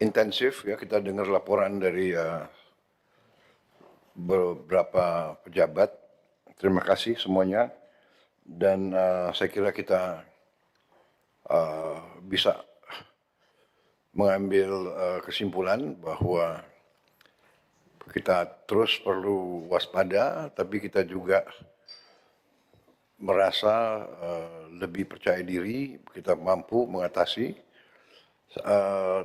intensif ya, kita dengar laporan dari beberapa pejabat. Terima kasih semuanya, dan saya kira kita bisa mengambil kesimpulan bahwa kita terus perlu waspada, tapi kita juga merasa lebih percaya diri, kita mampu mengatasi.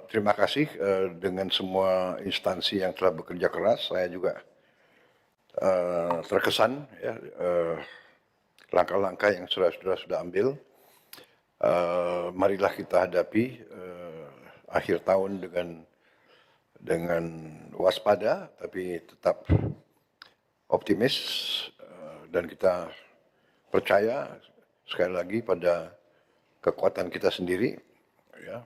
Terima kasih dengan semua instansi yang telah bekerja keras. Saya juga terkesan ya langkah-langkah yang sudah ambil. Marilah kita hadapi akhir tahun dengan waspada, tapi tetap optimis, dan kita percaya sekali lagi pada kekuatan kita sendiri. Ya.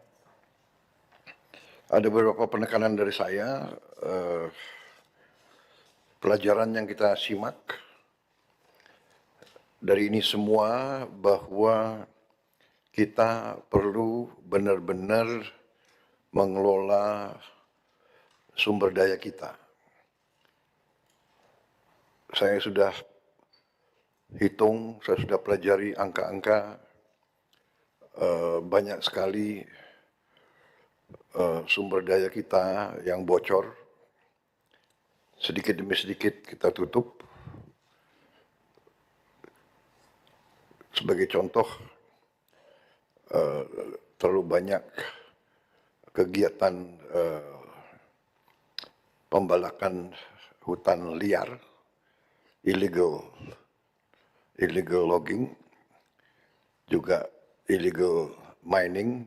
Ada beberapa penekanan dari saya, pelajaran yang kita simak dari ini semua bahwa kita perlu benar-benar mengelola sumber daya kita. Saya sudah hitung, saya sudah pelajari angka-angka, banyak sekali sumber daya kita yang bocor. Sedikit demi sedikit kita tutup. Sebagai contoh, terlalu banyak kegiatan pembalakan hutan liar, illegal logging, juga illegal mining,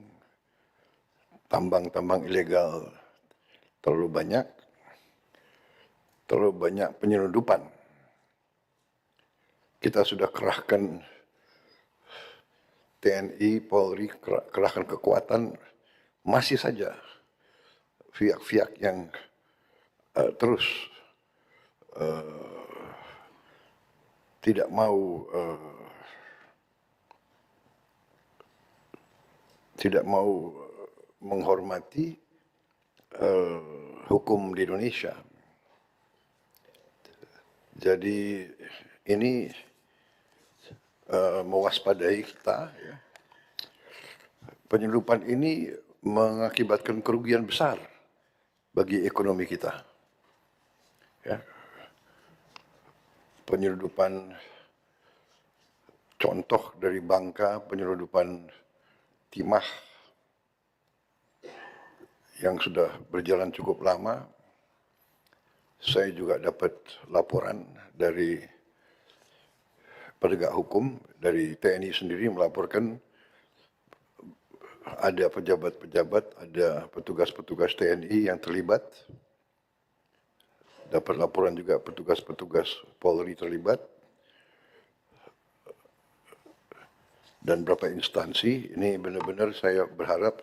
tambang-tambang ilegal terlalu banyak penyelundupan. Kita sudah kerahkan TNI, Polri, kerahkan kekuatan, masih saja pihak-pihak yang terus tidak mau menghormati hukum di Indonesia. Jadi ini mewaspadai kita. Ya. Penyelundupan ini mengakibatkan kerugian besar bagi ekonomi kita. Ya. Penyelundupan, contoh dari Bangka, penyelundupan timah yang sudah berjalan cukup lama. Saya juga dapat laporan dari penegak hukum, dari TNI sendiri melaporkan ada pejabat-pejabat, ada petugas-petugas TNI yang terlibat. Dapat laporan juga petugas-petugas Polri terlibat. Dan beberapa instansi, ini benar-benar saya berharap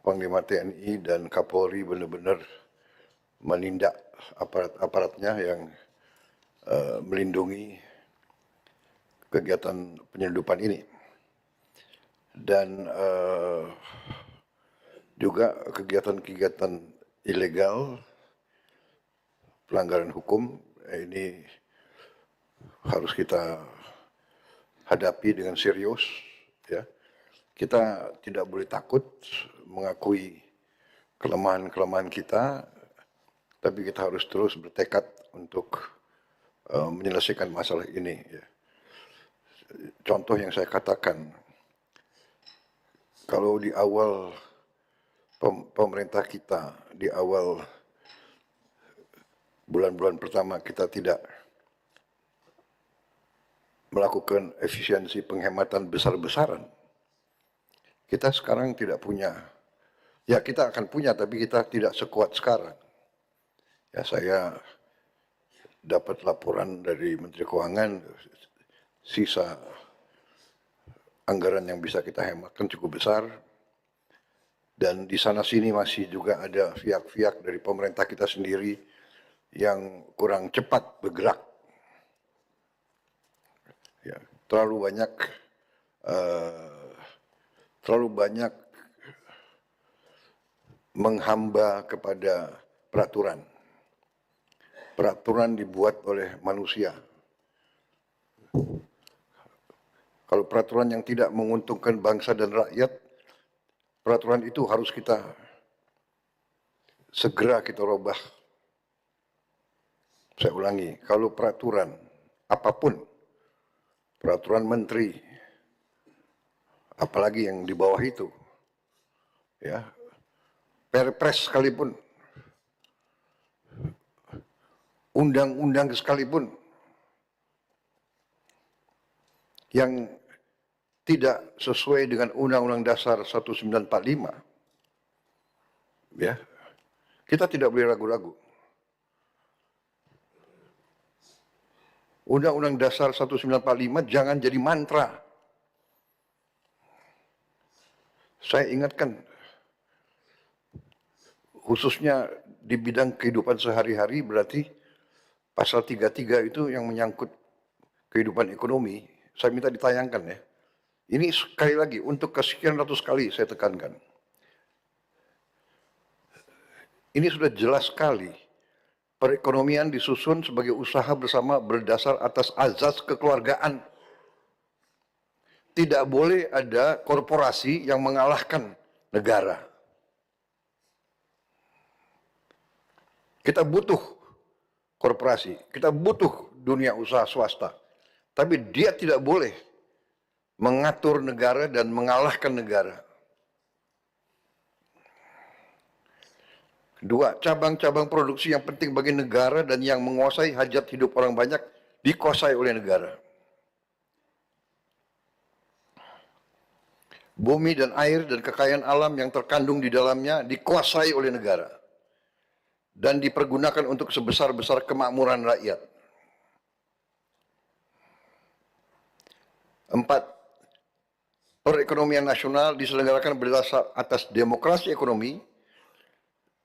Panglima TNI dan Kapolri benar-benar menindak aparat-aparatnya yang melindungi kegiatan penyelundupan ini. Dan juga kegiatan-kegiatan ilegal, pelanggaran hukum, ini harus kita hadapi dengan serius. Ya. Kita tidak boleh takut mengakui kelemahan-kelemahan kita, tapi kita harus terus bertekad untuk menyelesaikan masalah ini. Ya. Contoh yang saya katakan, kalau di awal pemerintah kita, di awal bulan-bulan pertama kita tidak melakukan efisiensi penghematan besar-besaran, kita sekarang tidak punya. Ya kita akan punya, tapi kita tidak sekuat sekarang. Ya saya dapat laporan dari Menteri Keuangan, sisa anggaran yang bisa kita hematkan cukup besar. Dan di sana sini masih juga ada pihak-pihak dari pemerintah kita sendiri yang kurang cepat bergerak. Ya, terlalu banyak menghamba kepada peraturan. Peraturan dibuat oleh manusia. Kalau peraturan yang tidak menguntungkan bangsa dan rakyat, peraturan itu harus segera kita rubah. Saya ulangi, kalau peraturan apapun, peraturan menteri, apalagi yang di bawah itu, ya, perpres sekalipun, undang-undang sekalipun, yang tidak sesuai dengan Undang-Undang Dasar 1945, ya, kita tidak boleh ragu-ragu. Undang-Undang Dasar 1945 jangan jadi mantra. Saya ingatkan, khususnya di bidang kehidupan sehari-hari, berarti pasal 33 itu yang menyangkut kehidupan ekonomi, saya minta ditayangkan ya. Ini sekali lagi, untuk kesekian ratus kali saya tekankan. Ini sudah jelas sekali. Perekonomian disusun sebagai usaha bersama berdasar atas azas kekeluargaan. Tidak boleh ada korporasi yang mengalahkan negara. Kita butuh korporasi, kita butuh dunia usaha swasta. Tapi dia tidak boleh mengatur negara dan mengalahkan negara. Kedua, cabang-cabang produksi yang penting bagi negara dan yang menguasai hajat hidup orang banyak dikuasai oleh negara. Bumi dan air dan kekayaan alam yang terkandung di dalamnya dikuasai oleh negara dan dipergunakan untuk sebesar-besar kemakmuran rakyat. 4. Perekonomian nasional diselenggarakan berdasar atas demokrasi ekonomi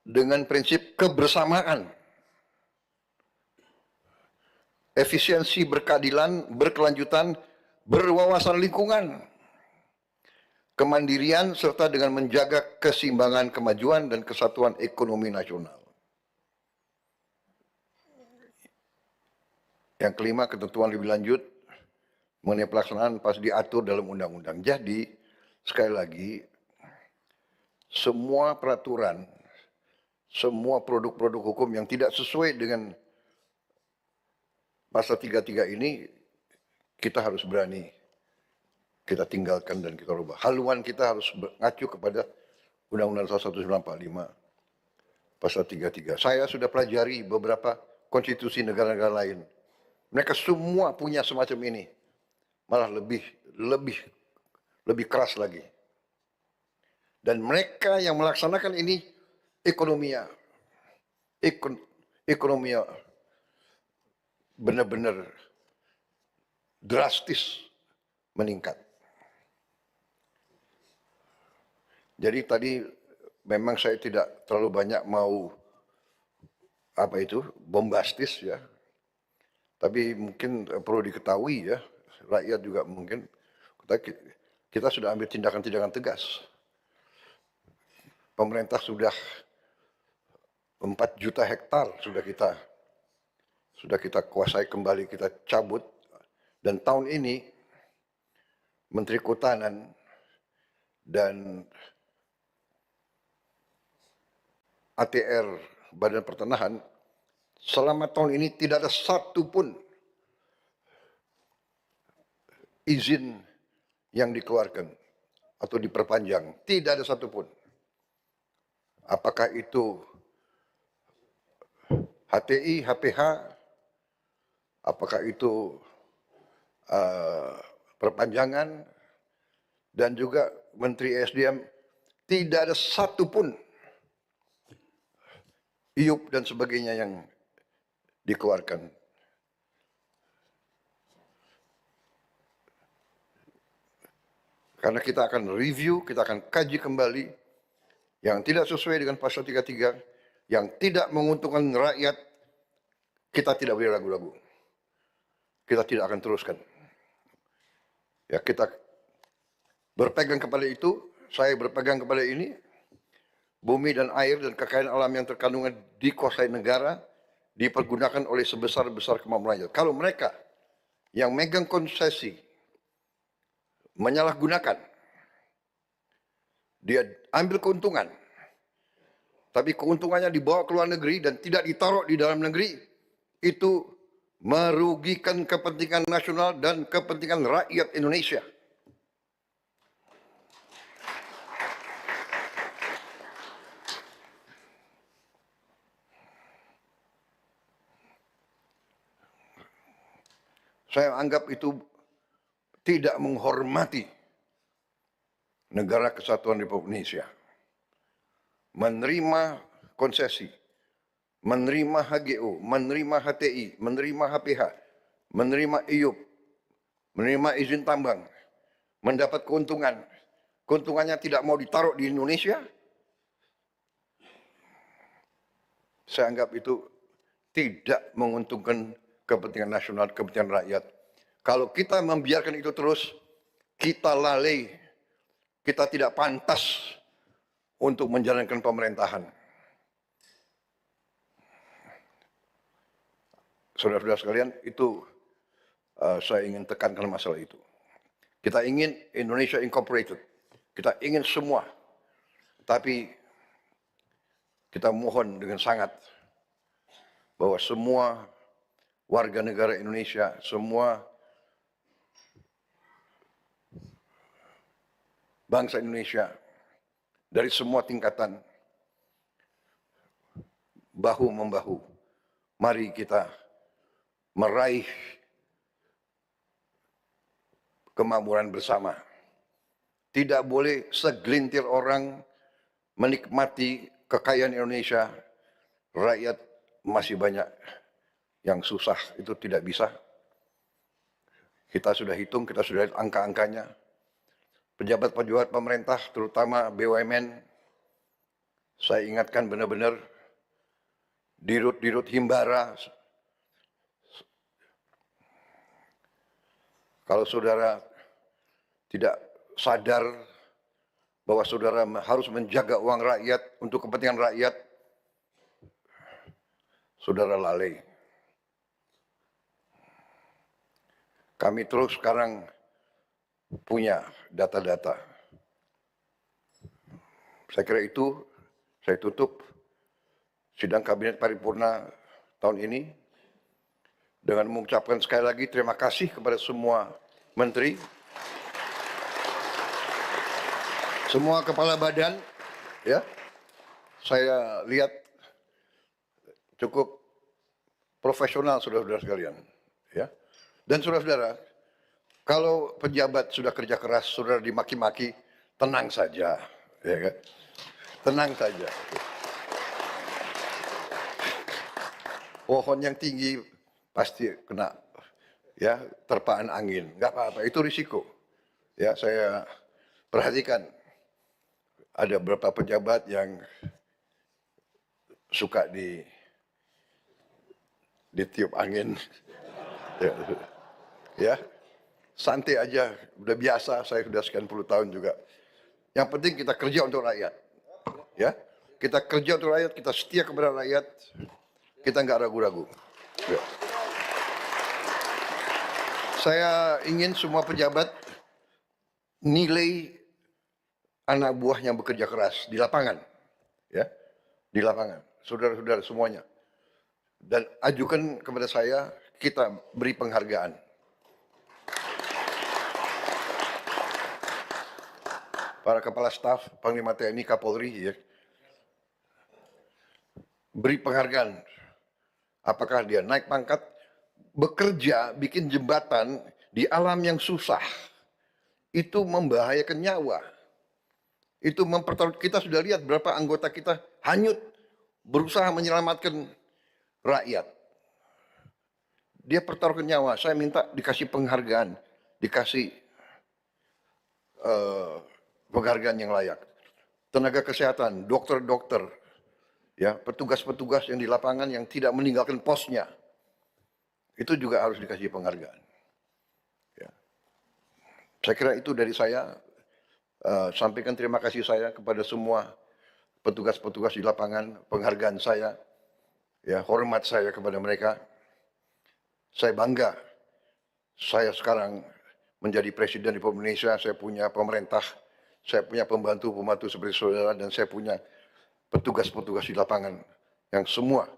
dengan prinsip kebersamaan, efisiensi berkeadilan, berkelanjutan, berwawasan lingkungan, kemandirian, serta dengan menjaga keseimbangan kemajuan dan kesatuan ekonomi nasional. Yang kelima, ketentuan lebih lanjut mengenai pelaksanaan pas diatur dalam undang-undang. Jadi, sekali lagi, semua peraturan, semua produk-produk hukum yang tidak sesuai dengan pasal 33 ini, kita harus berani, kita tinggalkan dan kita rubah. Haluan kita harus mengacu kepada Undang-Undang 1945, pasal 33. Saya sudah pelajari beberapa konstitusi negara-negara lain. Mereka semua punya semacam ini. Malah lebih keras lagi. Dan mereka yang melaksanakan ini ekonominya benar-benar drastis meningkat. Jadi tadi memang saya tidak terlalu banyak mau bombastis ya. Tapi mungkin perlu diketahui ya, rakyat juga mungkin kita sudah ambil tindakan-tindakan tegas. Pemerintah sudah 4 juta hektar sudah kita kuasai kembali, kita cabut. Dan tahun ini Menteri Kehutanan dan ATR Badan Pertanahan selama tahun ini tidak ada satupun izin yang dikeluarkan atau diperpanjang. Tidak ada satupun. Apakah itu HTI, HPH, apakah itu perpanjangan, dan juga Menteri SDM, tidak ada satupun IUP dan sebagainya yang dikeluarkan. Karena kita akan review, kita akan kaji kembali yang tidak sesuai dengan pasal 33, yang tidak menguntungkan rakyat, kita tidak boleh ragu-ragu. Kita tidak akan teruskan. Ya, kita berpegang kepada itu, saya berpegang kepada ini, bumi dan air dan kekayaan alam yang terkandung dikuasai negara dipergunakan oleh sebesar-besar kemampuan rakyat. Kalau mereka yang megang konsesi menyalahgunakan, dia ambil keuntungan, tapi keuntungannya dibawa ke luar negeri dan tidak ditaruh di dalam negeri, itu merugikan kepentingan nasional dan kepentingan rakyat Indonesia. Saya anggap itu tidak menghormati negara kesatuan Republik Indonesia. Menerima konsesi, menerima HGO, menerima HTI, menerima HPH, menerima IUP, menerima izin tambang, mendapat keuntungan, keuntungannya tidak mau ditaruh di Indonesia, saya anggap itu tidak menguntungkan kepentingan nasional, kepentingan rakyat. Kalau kita membiarkan itu terus, kita lalai, kita tidak pantas untuk menjalankan pemerintahan. Saudara-saudara sekalian, itu saya ingin tekankan masalah itu. Kita ingin Indonesia Incorporated, kita ingin semua, tapi kita mohon dengan sangat bahwa semua warga negara Indonesia, semua bangsa Indonesia dari semua tingkatan bahu-membahu, mari kita meraih kemakmuran bersama. Tidak boleh segelintir orang menikmati kekayaan Indonesia, rakyat masih banyak yang susah, itu tidak bisa. Kita sudah hitung, kita sudah lihat angka-angkanya. Pejabat-pejabat pemerintah, terutama BUMN, saya ingatkan benar-benar, dirut-dirut Himbara, kalau saudara tidak sadar bahwa saudara harus menjaga uang rakyat untuk kepentingan rakyat, saudara lalai. Kami terus sekarang punya data-data. Saya kira itu, saya tutup sidang kabinet paripurna tahun ini dengan mengucapkan sekali lagi terima kasih kepada semua menteri, semua kepala badan, ya. Saya lihat cukup profesional saudara-saudara sekalian, ya. Dan saudara-saudara, kalau pejabat sudah kerja keras, saudara dimaki-maki, tenang saja, ya kan? Tenang saja. Pohon yang tinggi pasti kena, ya, terpaan angin, nggak apa-apa, itu risiko. Ya, saya perhatikan ada beberapa pejabat yang suka ditiup angin, ya, santai aja, udah biasa, saya sudah sekian puluh tahun juga. Yang penting kita kerja untuk rakyat, ya, kita kerja untuk rakyat, kita setia kepada rakyat, kita nggak ragu-ragu. Ya. Saya ingin semua pejabat nilai anak buah yang bekerja keras di lapangan, ya, di lapangan, saudara-saudara semuanya, dan ajukan kepada saya, kita beri penghargaan. Para kepala staf, Panglima TNI, Kapolri, ya, beri penghargaan. Apakah dia naik pangkat, bekerja, bikin jembatan di alam yang susah, itu membahayakan nyawa. Itu mempertaruhkan, kita sudah lihat berapa anggota kita hanyut berusaha menyelamatkan rakyat. Dia pertaruhkan nyawa, saya minta dikasih penghargaan, dikasih penghargaan yang layak. Tenaga kesehatan, dokter-dokter, ya, petugas-petugas yang di lapangan yang tidak meninggalkan posnya, itu juga harus dikasih penghargaan. Ya. Saya kira itu dari saya. Sampaikan terima kasih saya kepada semua petugas-petugas di lapangan, penghargaan saya, ya hormat saya kepada mereka. Saya bangga, saya sekarang menjadi presiden Republik Indonesia, saya punya pemerintah, saya punya pembantu-pembantu seperti saudara, dan saya punya petugas-petugas di lapangan yang semua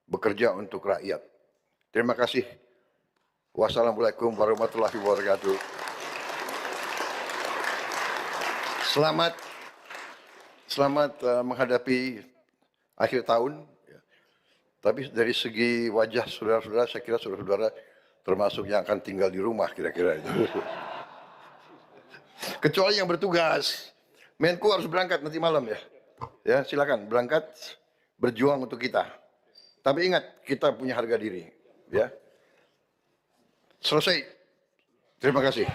bekerja untuk rakyat. Terima kasih. Wassalamualaikum warahmatullahi wabarakatuh. Selamat menghadapi akhir tahun. Tapi dari segi wajah saudara-saudara, saya kira saudara-saudara termasuk yang akan tinggal di rumah kira-kira itu. Kecuali yang bertugas. Menko harus berangkat nanti malam ya. Ya, silakan berangkat berjuang untuk kita. Tapi ingat, kita punya harga diri, ya. Selesai. Terima kasih.